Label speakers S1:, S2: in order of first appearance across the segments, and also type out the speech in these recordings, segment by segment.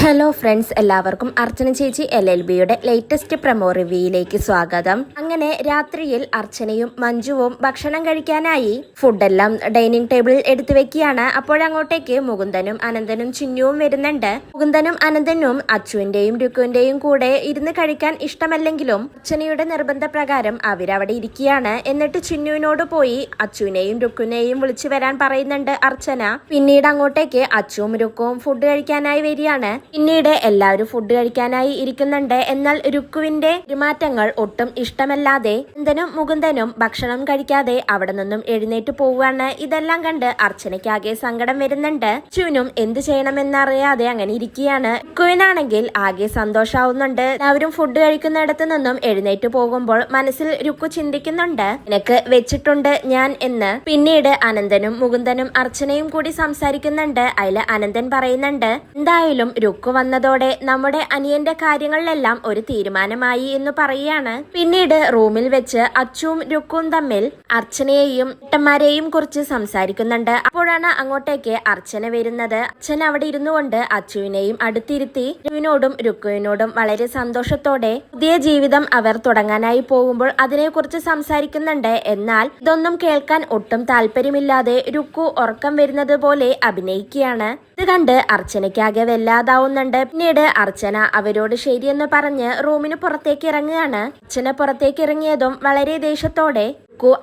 S1: Hello friends, എല്ലാവർക്കും അർച്ചന ചേച്ചി LLBയുടെ latest promo റിവ്യൂയിലേക്ക് സ്വാഗതം. അങ്ങനെ രാത്രിയിൽ അർച്ചനയും മഞ്ജുവും ഭക്ഷണം കഴിക്കാനായി ഫുഡെല്ലാം ഡൈനിങ് ടേബിളിൽ എടുത്തു വെക്കുകയാണ്. അപ്പോഴങ്ങോട്ടേക്ക് മുകുന്ദനും അനന്തനും ചിന്നുവും വരുന്നുണ്ട്. മുകുന്ദനും അനന്തനും അച്ചുവിന്റെയും രുക്കുവിന്റെയും കൂടെ ഇരുന്ന് കഴിക്കാൻ ഇഷ്ടമല്ലെങ്കിലും അർച്ചനയുടെ നിർബന്ധപ്രകാരം അവരവിടെ ഇരിക്കുകയാണ്. എന്നിട്ട് ചിന്നുവിനോട് പോയി അച്ചുവിനെയും രുക്കുവിനെയും വിളിച്ചു വരാൻ പറയുന്നുണ്ട് അർച്ചന. പിന്നീട് അങ്ങോട്ടേക്ക് അച്ചുവും രുക്കുവും ഫുഡ് കഴിക്കാനായി വരികയാണ്. പിന്നീട് എല്ലാവരും ഫുഡ് കഴിക്കാനായി ഇരിക്കുന്നുണ്ട്. എന്നാൽ രുക്കുവിന്റെ പെരുമാറ്റങ്ങൾ ഒട്ടും ഇഷ്ടമല്ലാതെ അനന്തനും മുകുന്ദനും ഭക്ഷണം കഴിക്കാതെ അവിടെ നിന്നും എഴുന്നേറ്റ് പോവുകയാണ്. ഇതെല്ലാം കണ്ട് അർച്ചനയ്ക്കാകെ സങ്കടം വരുന്നുണ്ട്. അച്ചുവിനും എന്ത് ചെയ്യണമെന്നറിയാതെ അങ്ങനെ ഇരിക്കുകയാണ്. രുക്കുവിനാണെങ്കിൽ ആകെ സന്തോഷാവുന്നുണ്ട്. എല്ലാവരും ഫുഡ് കഴിക്കുന്നിടത്ത് നിന്നും എഴുന്നേറ്റ് പോകുമ്പോൾ മനസ്സിൽ രുക്കു ചിന്തിക്കുന്നുണ്ട്, നിനക്ക് വെച്ചിട്ടുണ്ട് ഞാൻ എന്ന്. പിന്നീട് അനന്തനും മുകുന്ദനും അർച്ചനയും കൂടി സംസാരിക്കുന്നുണ്ട്. അതില് അനന്തൻ പറയുന്നുണ്ട്, എന്തായാലും രുക്കു വന്നതോടെ നമ്മുടെ അനിയന്റെ കാര്യങ്ങളിലെല്ലാം ഒരു തീരുമാനമായി എന്ന് പറയുകയാണ്. പിന്നീട് റൂമിൽ വെച്ച് അച്ചുവും രുക്കുവും തമ്മിൽ അർച്ചനയെയും ഏട്ടന്മാരെയും കുറിച്ച് സംസാരിക്കുന്നുണ്ട്. അപ്പോഴാണ് അങ്ങോട്ടേക്ക് അർച്ചന വരുന്നത്. അച്ഛൻ അവിടെ ഇരുന്നു കൊണ്ട് അച്ചുവിനെയും അടുത്തിരുത്തി രുവിനോടും രുക്കുവിനോടും വളരെ സന്തോഷത്തോടെ പുതിയ ജീവിതം അവർ തുടങ്ങാനായി പോകുമ്പോൾ അതിനെക്കുറിച്ച് സംസാരിക്കുന്നുണ്ട്. എന്നാൽ ഇതൊന്നും കേൾക്കാൻ ഒട്ടും താല്പര്യമില്ലാതെ രുക്കു ഉറക്കം വരുന്നത് പോലെ അഭിനയിക്കുകയാണ്. ഇത് കണ്ട് അർച്ചനയ്ക്കാകെ വല്ലാതാവുന്നുണ്ട്. പിന്നീട് അർച്ചന അവരോട് ശരിയെന്ന് പറഞ്ഞ് റൂമിന് പുറത്തേക്ക് ഇറങ്ങുകയാണ്. അർച്ചന പുറത്തേക്ക് ഇറങ്ങിയതും വളരെ ദേഷ്യത്തോടെ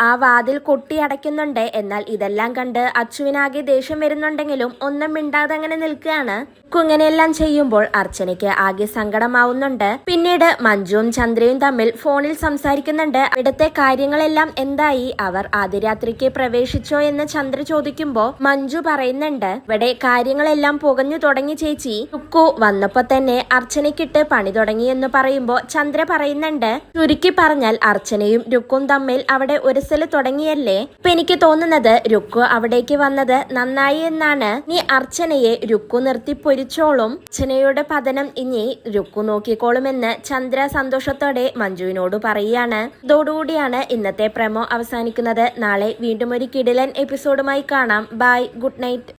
S1: ആ വാതിൽ കൊട്ടിയടയ്ക്കുന്നുണ്ട്. എന്നാൽ ഇതെല്ലാം കണ്ട് അച്ചുവിനാകെ ദേഷ്യം വരുന്നുണ്ടെങ്കിലും ഒന്നും മിണ്ടാതെ അങ്ങനെ നിൽക്കുകയാണ്. ഇങ്ങനെയെല്ലാം ചെയ്യുമ്പോൾ അർച്ചനയ്ക്ക് ആകെ സങ്കടമാവുന്നുണ്ട്. പിന്നീട് മഞ്ജുവും ചന്ദ്രയും തമ്മിൽ ഫോണിൽ സംസാരിക്കുന്നുണ്ട്. ഇവിടുത്തെ കാര്യങ്ങളെല്ലാം എന്തായി, അവർ ആദ്യരാത്രിക്ക് പ്രവേശിച്ചോ എന്ന് ചന്ദ്ര ചോദിക്കുമ്പോ മഞ്ജു പറയുന്നുണ്ട്, ഇവിടെ കാര്യങ്ങളെല്ലാം പുകഞ്ഞു തുടങ്ങി ചേച്ചി. രുക്കു വന്നപ്പോ തന്നെ അർച്ചനയ്ക്കിട്ട് പണി തുടങ്ങി എന്ന് പറയുമ്പോ ചന്ദ്ര പറയുന്നുണ്ട്, ചുരുക്കി പറഞ്ഞാൽ അർച്ചനയും രുക്കും തമ്മിൽ അവിടെ ഉരസല് തുടങ്ങിയല്ലേ. ഇപ്പൊ എനിക്ക് തോന്നുന്നത് രുക്കു അവിടേക്ക് വന്നത് നന്നായി എന്നാണ്. നീ അർച്ചനയെ രുക്കു നിർത്തി പൊരിച്ചോളും, അർച്ചനയുടെ പതനം ഇനി രുക്കു നോക്കിക്കോളുമെന്ന് ചന്ദ്ര സന്തോഷത്തോടെ മഞ്ജുവിനോട് പറയുകയാണ്. ഇതോടുകൂടിയാണ് ഇന്നത്തെ പ്രമോ അവസാനിക്കുന്നത്. നാളെ വീണ്ടും ഒരു കിടിലൻ എപ്പിസോഡുമായി കാണാം. Bye, good night.